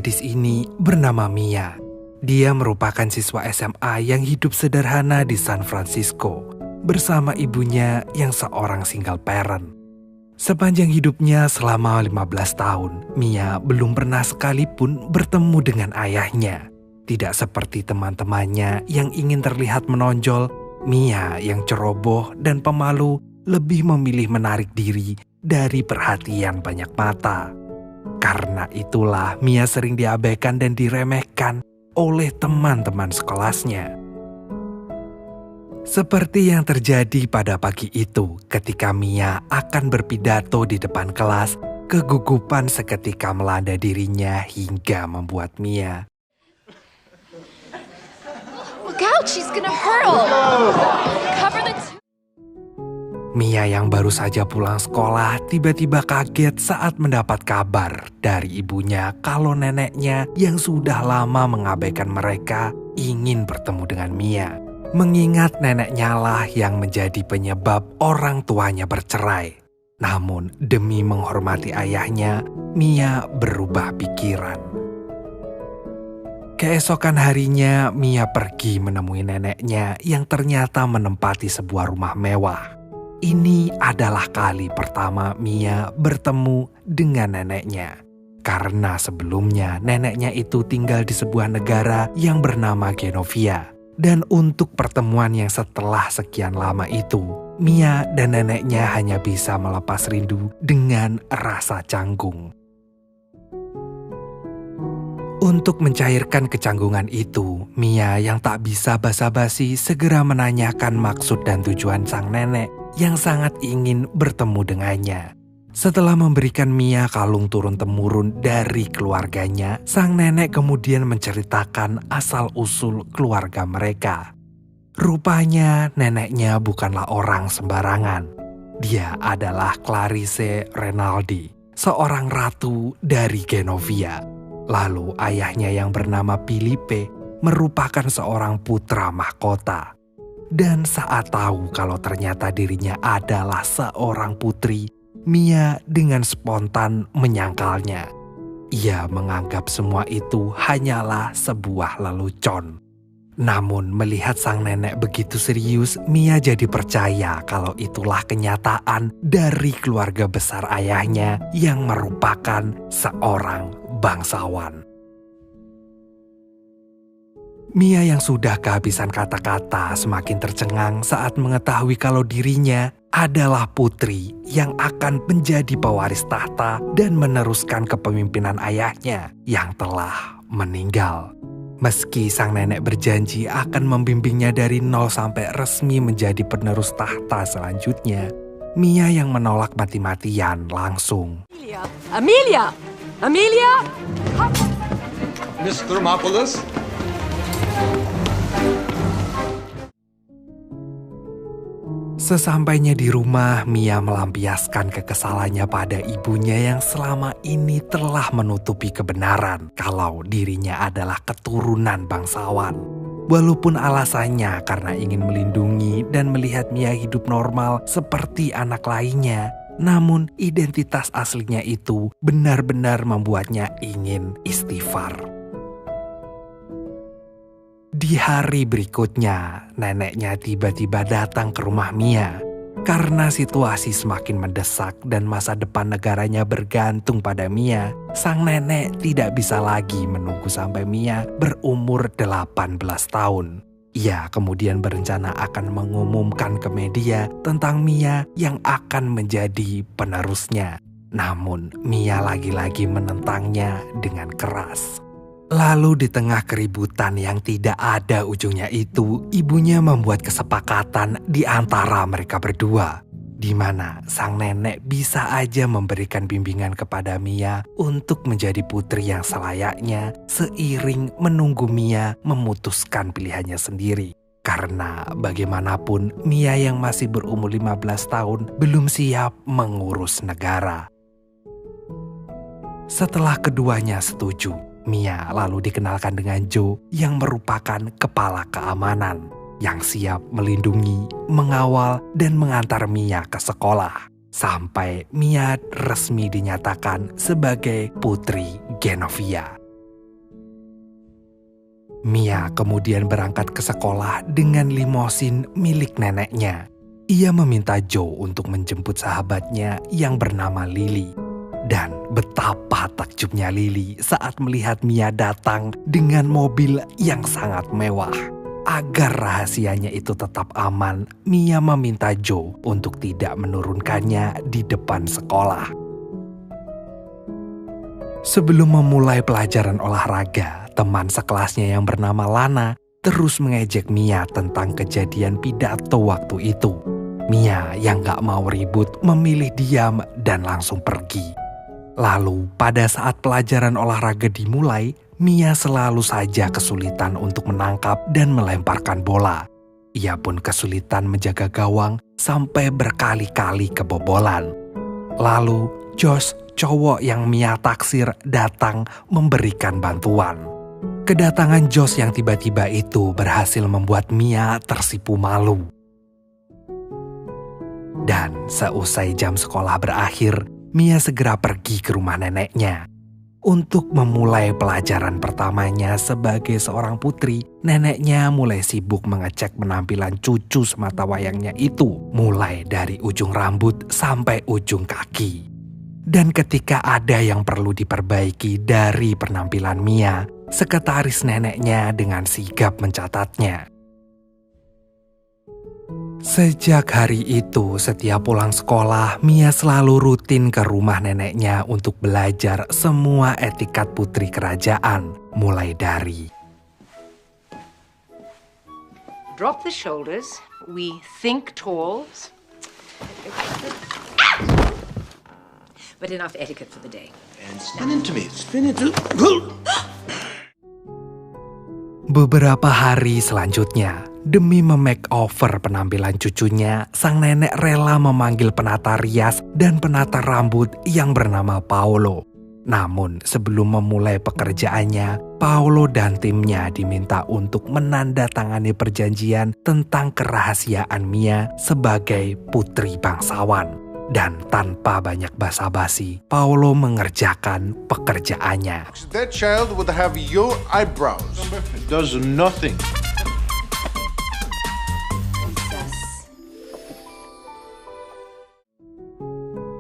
gadis ini bernama Mia. Dia merupakan siswa SMA yang hidup sederhana di San Francisco bersama ibunya yang seorang single parent. Sepanjang hidupnya selama 15 tahun, Mia belum pernah sekalipun bertemu dengan ayahnya. Tidak seperti teman-temannya yang ingin terlihat menonjol, Mia yang ceroboh dan pemalu lebih memilih menarik diri dari perhatian banyak mata. Karena itulah Mia sering diabaikan dan diremehkan oleh teman-teman sekelasnya. Seperti yang terjadi pada pagi itu ketika Mia akan berpidato di depan kelas, kegugupan seketika melanda dirinya hingga membuat Mia. Look out, she's gonna hurl. Cover the Mia yang baru saja pulang sekolah tiba-tiba kaget saat mendapat kabar dari ibunya kalau neneknya yang sudah lama mengabaikan mereka ingin bertemu dengan Mia. Mengingat neneknya lah yang menjadi penyebab orang tuanya bercerai. Namun demi menghormati ayahnya, Mia berubah pikiran. Keesokan harinya, Mia pergi menemui neneknya yang ternyata menempati sebuah rumah mewah. Ini adalah kali pertama Mia bertemu dengan neneknya. Karena sebelumnya neneknya itu tinggal di sebuah negara yang bernama Genovia. Dan untuk pertemuan yang setelah sekian lama itu, Mia dan neneknya hanya bisa melepas rindu dengan rasa canggung. Untuk mencairkan kecanggungan itu, Mia yang tak bisa basa-basi segera menanyakan maksud dan tujuan sang nenek yang sangat ingin bertemu dengannya. Setelah memberikan Mia kalung turun-temurun dari keluarganya, sang nenek kemudian menceritakan asal-usul keluarga mereka. Rupanya neneknya bukanlah orang sembarangan. Dia adalah Clarice Renaldi, seorang ratu dari Genovia. Lalu ayahnya yang bernama Filipe merupakan seorang putra mahkota. Dan saat tahu kalau ternyata dirinya adalah seorang putri, Mia dengan spontan menyangkalnya. Ia menganggap semua itu hanyalah sebuah lelucon. Namun melihat sang nenek begitu serius, Mia jadi percaya kalau itulah kenyataan dari keluarga besar ayahnya yang merupakan seorang bangsawan. Mia yang sudah kehabisan kata-kata semakin tercengang saat mengetahui kalau dirinya adalah putri yang akan menjadi pewaris tahta dan meneruskan kepemimpinan ayahnya yang telah meninggal. Meski sang nenek berjanji akan membimbingnya dari nol sampai resmi menjadi penerus tahta selanjutnya, Mia yang menolak mati-matian langsung. Amelia! Amelia! Mr. Marvelous? Sesampainya di rumah, Mia melampiaskan kekesalannya pada ibunya yang selama ini telah menutupi kebenaran kalau dirinya adalah keturunan bangsawan. Walaupun alasannya karena ingin melindungi dan melihat Mia hidup normal seperti anak lainnya, namun identitas aslinya itu benar-benar membuatnya ingin istighfar. Di hari berikutnya, neneknya tiba-tiba datang ke rumah Mia. Karena situasi semakin mendesak dan masa depan negaranya bergantung pada Mia, sang nenek tidak bisa lagi menunggu sampai Mia berumur 18 tahun. Ia kemudian berencana akan mengumumkan ke media tentang Mia yang akan menjadi penerusnya. Namun, Mia lagi-lagi menentangnya dengan keras. Lalu di tengah keributan yang tidak ada ujungnya itu, ibunya membuat kesepakatan di antara mereka berdua, di mana sang nenek bisa aja memberikan bimbingan kepada Mia untuk menjadi putri yang selayaknya seiring menunggu Mia memutuskan pilihannya sendiri. Karena bagaimanapun Mia yang masih berumur 15 tahun belum siap mengurus negara. Setelah keduanya setuju, Mia lalu dikenalkan dengan Joe yang merupakan kepala keamanan yang siap melindungi, mengawal, dan mengantar Mia ke sekolah. Sampai Mia resmi dinyatakan sebagai putri Genovia. Mia kemudian berangkat ke sekolah dengan limosin milik neneknya. Ia meminta Joe untuk menjemput sahabatnya yang bernama Lily. Dan betapa takjubnya Lily saat melihat Mia datang dengan mobil yang sangat mewah. Agar rahasianya itu tetap aman, Mia meminta Joe untuk tidak menurunkannya di depan sekolah. Sebelum memulai pelajaran olahraga, teman sekelasnya yang bernama Lana terus mengejek Mia tentang kejadian pidato waktu itu. Mia yang gak mau ribut memilih diam dan langsung pergi. Lalu pada saat pelajaran olahraga dimulai, Mia selalu saja kesulitan untuk menangkap dan melemparkan bola. Ia pun kesulitan menjaga gawang sampai berkali-kali kebobolan. Lalu Josh, cowok yang Mia taksir, datang memberikan bantuan. Kedatangan Josh yang tiba-tiba itu berhasil membuat Mia tersipu malu. Dan seusai jam sekolah berakhir, Mia segera pergi ke rumah neneknya. Untuk memulai pelajaran pertamanya sebagai seorang putri, neneknya mulai sibuk mengecek penampilan cucu sematawayangnya itu, mulai dari ujung rambut sampai ujung kaki. Dan ketika ada yang perlu diperbaiki dari penampilan Mia, sekretaris neneknya dengan sigap mencatatnya. Sejak hari itu, setiap pulang sekolah, Mia selalu rutin ke rumah neneknya untuk belajar semua etikat putri kerajaan, mulai dari drop the shoulders, we think tall. But enough etiquette for the day. And spin into me, spin into... Beberapa hari selanjutnya, demi memakeover penampilan cucunya, sang nenek rela memanggil penata rias dan penata rambut yang bernama Paolo. Namun sebelum memulai pekerjaannya, Paolo dan timnya diminta untuk menandatangani perjanjian tentang kerahasiaan Mia sebagai putri bangsawan. Dan tanpa banyak basa-basi, Paolo mengerjakan pekerjaannya. That child would have your eyebrows. It does nothing.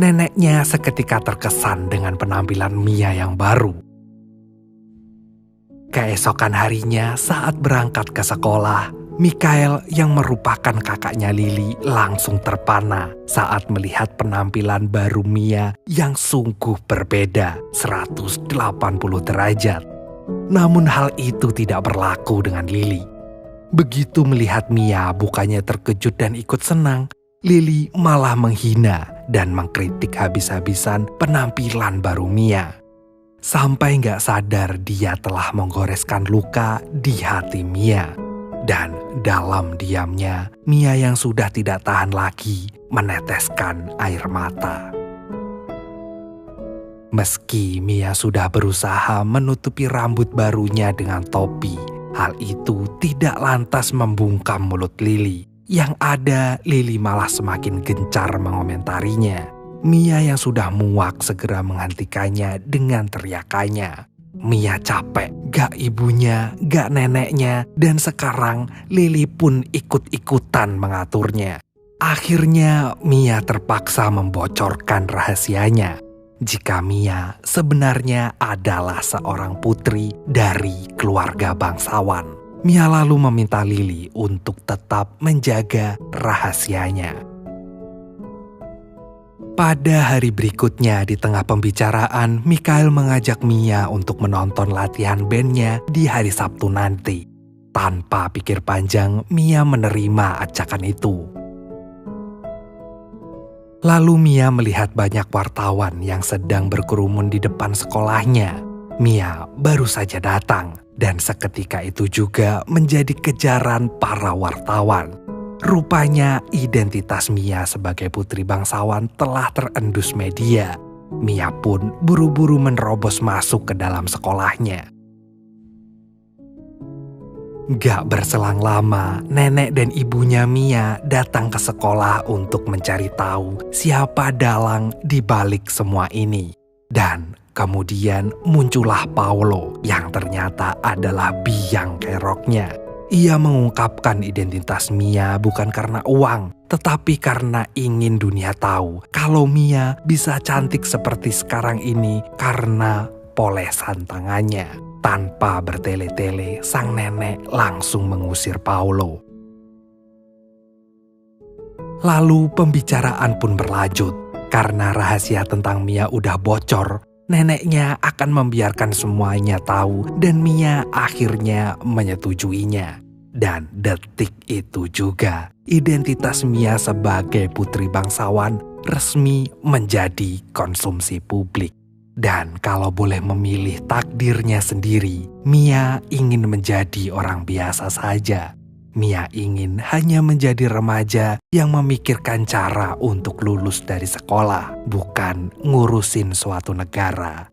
Neneknya seketika terkesan dengan penampilan Mia yang baru. Keesokan harinya saat berangkat ke sekolah, Michael yang merupakan kakaknya Lily langsung terpana saat melihat penampilan baru Mia yang sungguh berbeda 180 derajat. Namun hal itu tidak berlaku dengan Lily. Begitu melihat Mia bukannya terkejut dan ikut senang, Lily malah menghina dan mengkritik habis-habisan penampilan baru Mia. Sampai gak sadar dia telah menggoreskan luka di hati Mia. Dan dalam diamnya, Mia yang sudah tidak tahan lagi meneteskan air mata. Meski Mia sudah berusaha menutupi rambut barunya dengan topi, hal itu tidak lantas membungkam mulut Lily. Yang ada, Lily malah semakin gencar mengomentarinya. Mia yang sudah muak segera menghentikannya dengan teriakannya. Mia capek, gak ibunya, gak neneknya, dan sekarang Lily pun ikut-ikutan mengaturnya. Akhirnya Mia terpaksa membocorkan rahasianya. Jika Mia sebenarnya adalah seorang putri dari keluarga bangsawan. Mia lalu meminta Lily untuk tetap menjaga rahasianya. Pada hari berikutnya di tengah pembicaraan, Michael mengajak Mia untuk menonton latihan bandnya di hari Sabtu nanti. Tanpa pikir panjang, Mia menerima ajakan itu. Lalu Mia melihat banyak wartawan yang sedang berkerumun di depan sekolahnya. Mia baru saja datang dan seketika itu juga menjadi kejaran para wartawan. Rupanya identitas Mia sebagai putri bangsawan telah terendus media. Mia pun buru-buru menerobos masuk ke dalam sekolahnya. Gak berselang lama, nenek dan ibunya Mia datang ke sekolah untuk mencari tahu siapa dalang di balik semua ini. Dan Kemudian muncullah Paolo yang ternyata adalah biang keroknya. Ia mengungkapkan identitas Mia bukan karena uang, tetapi karena ingin dunia tahu kalau Mia bisa cantik seperti sekarang ini karena polesan tangannya. Tanpa bertele-tele, sang nenek langsung mengusir Paolo. Lalu pembicaraan pun berlanjut. Karena rahasia tentang Mia udah bocor, neneknya akan membiarkan semuanya tahu dan Mia akhirnya menyetujuinya. Dan detik itu juga, identitas Mia sebagai putri bangsawan resmi menjadi konsumsi publik. Dan kalau boleh memilih takdirnya sendiri, Mia ingin menjadi orang biasa saja. Mia ingin hanya menjadi remaja yang memikirkan cara untuk lulus dari sekolah, bukan ngurusin suatu negara.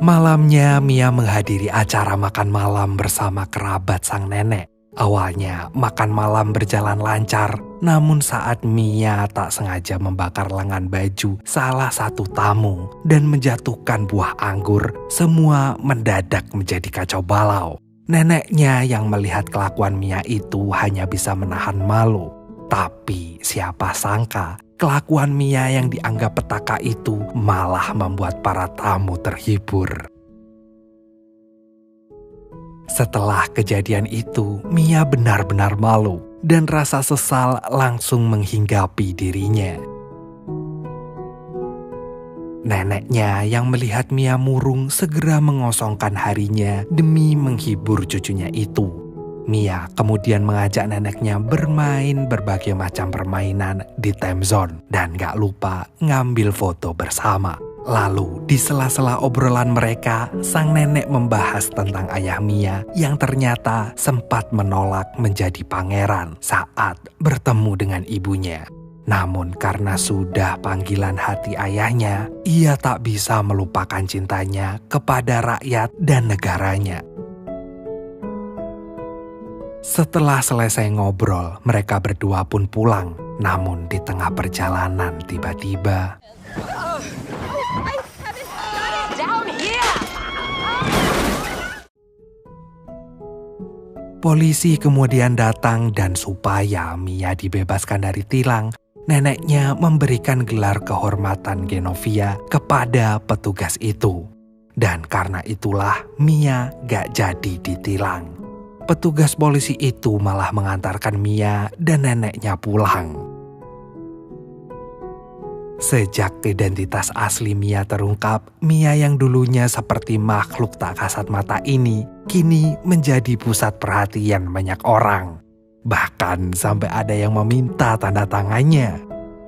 Malamnya Mia menghadiri acara makan malam bersama kerabat sang nenek. Awalnya makan malam berjalan lancar, namun saat Mia tak sengaja membakar lengan baju salah satu tamu dan menjatuhkan buah anggur, semua mendadak menjadi kacau balau. Neneknya yang melihat kelakuan Mia itu hanya bisa menahan malu. Tapi siapa sangka kelakuan Mia yang dianggap petaka itu malah membuat para tamu terhibur. Setelah kejadian itu, Mia benar-benar malu dan rasa sesal langsung menghinggapi dirinya. Neneknya yang melihat Mia murung segera mengosongkan harinya demi menghibur cucunya itu. Mia kemudian mengajak neneknya bermain berbagai macam permainan di time zone dan gak lupa ngambil foto bersama. Lalu di sela-sela obrolan mereka, sang nenek membahas tentang ayah Mia yang ternyata sempat menolak menjadi pangeran saat bertemu dengan ibunya. Namun karena sudah panggilan hati ayahnya, ia tak bisa melupakan cintanya kepada rakyat dan negaranya. Setelah selesai ngobrol, mereka berdua pun pulang. Namun di tengah perjalanan tiba-tiba... Polisi kemudian datang dan supaya Mia dibebaskan dari tilang, neneknya memberikan gelar kehormatan Genovia kepada petugas itu. Dan karena itulah Mia gak jadi ditilang. Petugas polisi itu malah mengantarkan Mia dan neneknya pulang. Sejak identitas asli Mia terungkap, Mia yang dulunya seperti makhluk tak kasat mata ini kini menjadi pusat perhatian banyak orang. Bahkan sampai ada yang meminta tanda tangannya.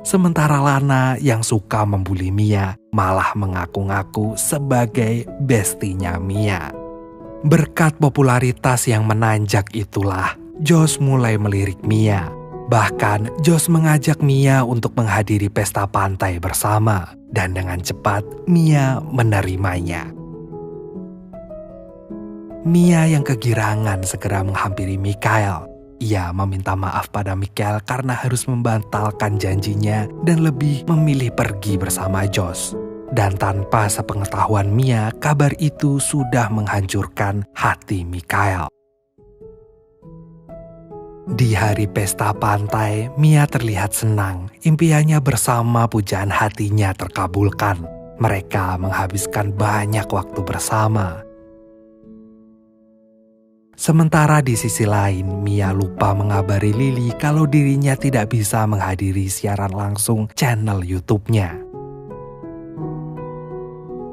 Sementara Lana yang suka membuli Mia malah mengaku-ngaku sebagai bestinya Mia. Berkat popularitas yang menanjak itulah, Josh mulai melirik Mia. Bahkan Josh mengajak Mia untuk menghadiri pesta pantai bersama dan dengan cepat Mia menerimanya. Mia yang kegirangan segera menghampiri Michael. Ia meminta maaf pada Michael karena harus membatalkan janjinya dan lebih memilih pergi bersama Josh. Dan tanpa sepengetahuan Mia, kabar itu sudah menghancurkan hati Michael. Di hari pesta pantai, Mia terlihat senang. Impiannya bersama pujaan hatinya terkabulkan. Mereka menghabiskan banyak waktu bersama. Sementara di sisi lain, Mia lupa mengabari Lily kalau dirinya tidak bisa menghadiri siaran langsung channel YouTube-nya.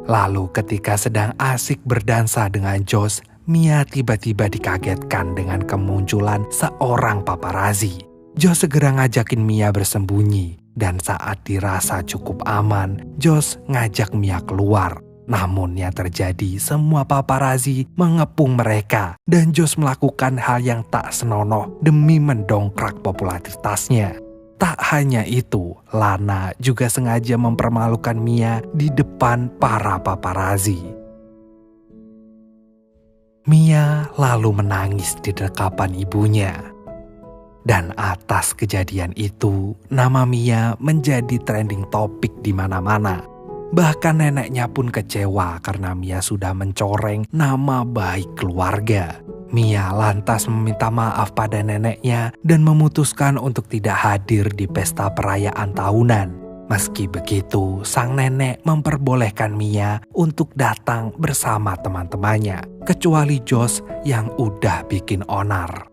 Lalu ketika sedang asik berdansa dengan Josh, Mia tiba-tiba dikagetkan dengan kemunculan seorang paparazi. Josh segera ngajakin Mia bersembunyi, dan saat dirasa cukup aman, Josh ngajak Mia keluar. Namun yang terjadi, semua paparazi mengepung mereka, dan Josh melakukan hal yang tak senonoh demi mendongkrak popularitasnya. Tak hanya itu, Lana juga sengaja mempermalukan Mia di depan para paparazi. Mia lalu menangis di dekapan ibunya. Dan atas kejadian itu, nama Mia menjadi trending topik di mana-mana. Bahkan neneknya pun kecewa karena Mia sudah mencoreng nama baik keluarga. Mia lantas meminta maaf pada neneknya dan memutuskan untuk tidak hadir di pesta perayaan tahunan. Meski begitu, sang nenek memperbolehkan Mia untuk datang bersama teman-temannya, kecuali Josh yang udah bikin onar.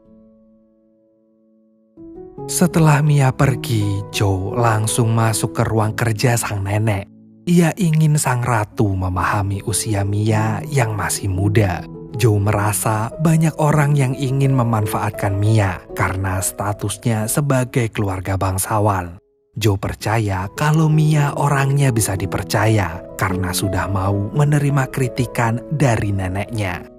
Setelah Mia pergi, Joe langsung masuk ke ruang kerja sang nenek. Ia ingin sang ratu memahami usia Mia yang masih muda. Joe merasa banyak orang yang ingin memanfaatkan Mia karena statusnya sebagai keluarga bangsawan. Joe percaya kalau Mia orangnya bisa dipercaya karena sudah mau menerima kritikan dari neneknya.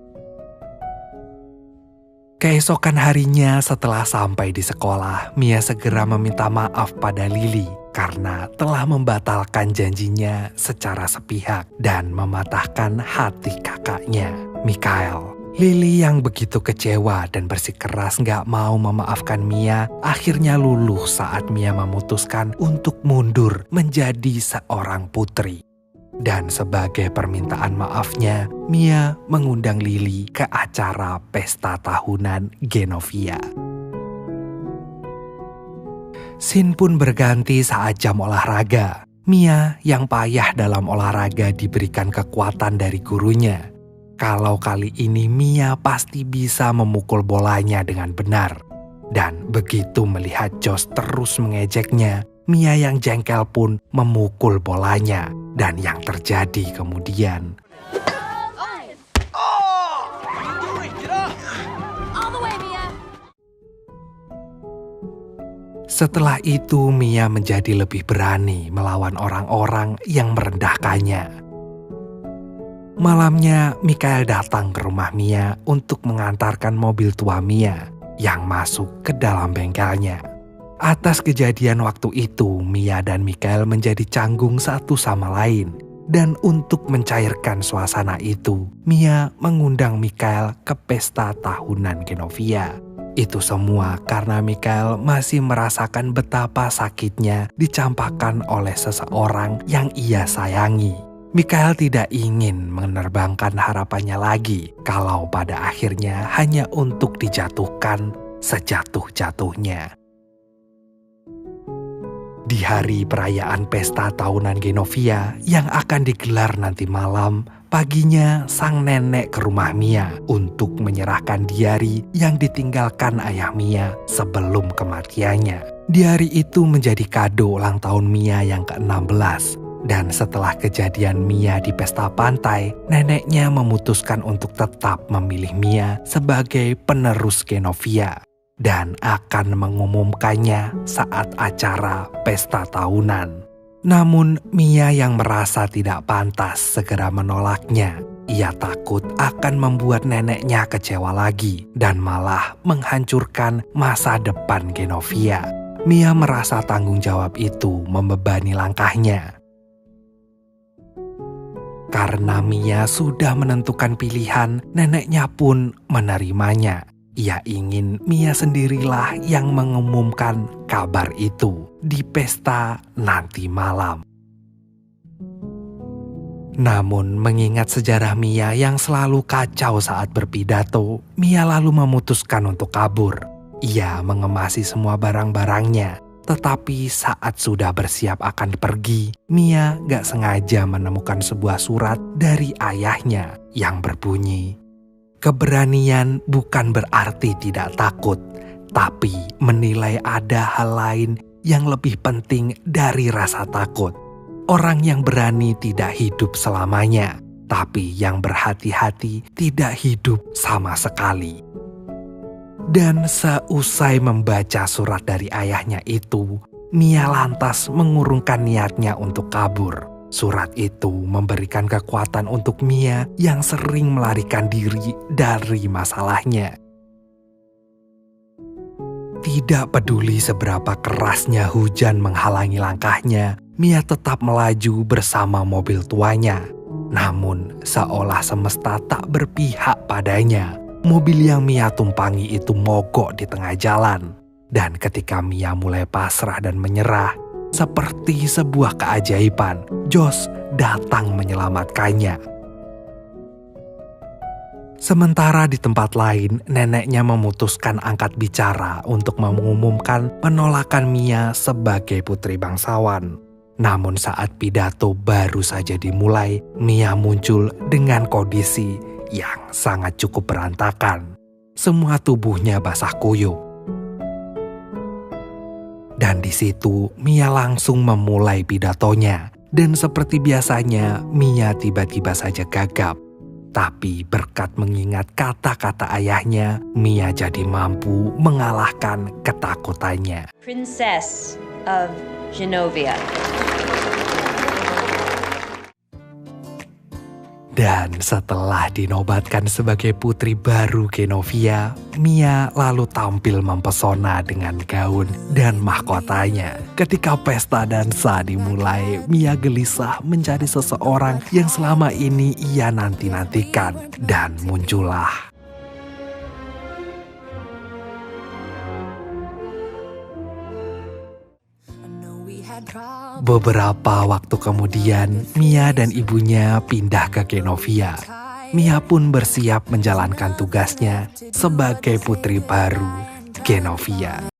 Keesokan harinya setelah sampai di sekolah, Mia segera meminta maaf pada Lily karena telah membatalkan janjinya secara sepihak dan mematahkan hati kakaknya, Michael. Lily yang begitu kecewa dan bersikeras gak mau memaafkan Mia akhirnya luluh saat Mia memutuskan untuk mundur menjadi seorang putri. Dan sebagai permintaan maafnya, Mia mengundang Lily ke acara pesta tahunan Genovia. Scene pun berganti saat jam olahraga. Mia yang payah dalam olahraga diberikan kekuatan dari gurunya. Kalau kali ini Mia pasti bisa memukul bolanya dengan benar. Dan begitu melihat Josh terus mengejeknya, Mia yang jengkel pun memukul bolanya. Dan yang terjadi kemudian, setelah itu Mia menjadi lebih berani melawan orang-orang yang merendahkannya. Malamnya, Michael datang ke rumah Mia untuk mengantarkan mobil tua Mia yang masuk ke dalam bengkelnya. Atas kejadian waktu itu, Mia dan Michael menjadi canggung satu sama lain. Dan untuk mencairkan suasana itu, Mia mengundang Michael ke pesta tahunan Genovia. Itu semua karena Michael masih merasakan betapa sakitnya dicampakkan oleh seseorang yang ia sayangi. Michael tidak ingin menerbangkan harapannya lagi kalau pada akhirnya hanya untuk dijatuhkan sejatuh-jatuhnya. Di hari perayaan pesta tahunan Genovia yang akan digelar nanti malam, paginya sang nenek ke rumah Mia untuk menyerahkan diari yang ditinggalkan ayah Mia sebelum kematiannya. Diari itu menjadi kado ulang tahun Mia yang ke-16. Dan setelah kejadian Mia di pesta pantai, neneknya memutuskan untuk tetap memilih Mia sebagai penerus Genovia. Dan akan mengumumkannya saat acara pesta tahunan. Namun Mia yang merasa tidak pantas segera menolaknya. Ia takut akan membuat neneknya kecewa lagi dan malah menghancurkan masa depan Genovia. Mia merasa tanggung jawab itu membebani langkahnya. Karena Mia sudah menentukan pilihan, neneknya pun menerimanya. Ia ingin Mia sendirilah yang mengumumkan kabar itu di pesta nanti malam. Namun mengingat sejarah Mia yang selalu kacau saat berpidato, Mia lalu memutuskan untuk kabur. Ia mengemasi semua barang-barangnya, tetapi saat sudah bersiap akan pergi, Mia gak sengaja menemukan sebuah surat dari ayahnya yang berbunyi, "Keberanian bukan berarti tidak takut, tapi menilai ada hal lain yang lebih penting dari rasa takut. Orang yang berani tidak hidup selamanya, tapi yang berhati-hati tidak hidup sama sekali." Dan seusai membaca surat dari ayahnya itu, Mia lantas mengurungkan niatnya untuk kabur. Surat itu memberikan kekuatan untuk Mia yang sering melarikan diri dari masalahnya. Tidak peduli seberapa kerasnya hujan menghalangi langkahnya, Mia tetap melaju bersama mobil tuanya. Namun seolah semesta tak berpihak padanya, mobil yang Mia tumpangi itu mogok di tengah jalan. Dan ketika Mia mulai pasrah dan menyerah, Seperti sebuah keajaiban, Josh datang menyelamatkannya. Sementara di tempat lain, neneknya memutuskan angkat bicara untuk mengumumkan penolakan Mia sebagai putri bangsawan. Namun saat pidato baru saja dimulai, Mia muncul dengan kondisi yang sangat cukup berantakan. Semua tubuhnya basah kuyup. Dan di situ Mia langsung memulai pidatonya. Dan seperti biasanya, Mia tiba-tiba saja gagap. Tapi berkat mengingat kata-kata ayahnya, Mia jadi mampu mengalahkan ketakutannya. Princess of Genovia. Dan setelah dinobatkan sebagai putri baru Genovia, Mia lalu tampil mempesona dengan gaun dan mahkotanya. Ketika pesta dansa dimulai, Mia gelisah mencari seseorang yang selama ini ia nanti-nantikan. Dan muncullah beberapa waktu kemudian, Mia dan ibunya pindah ke Genovia. Mia pun bersiap menjalankan tugasnya sebagai putri baru Genovia.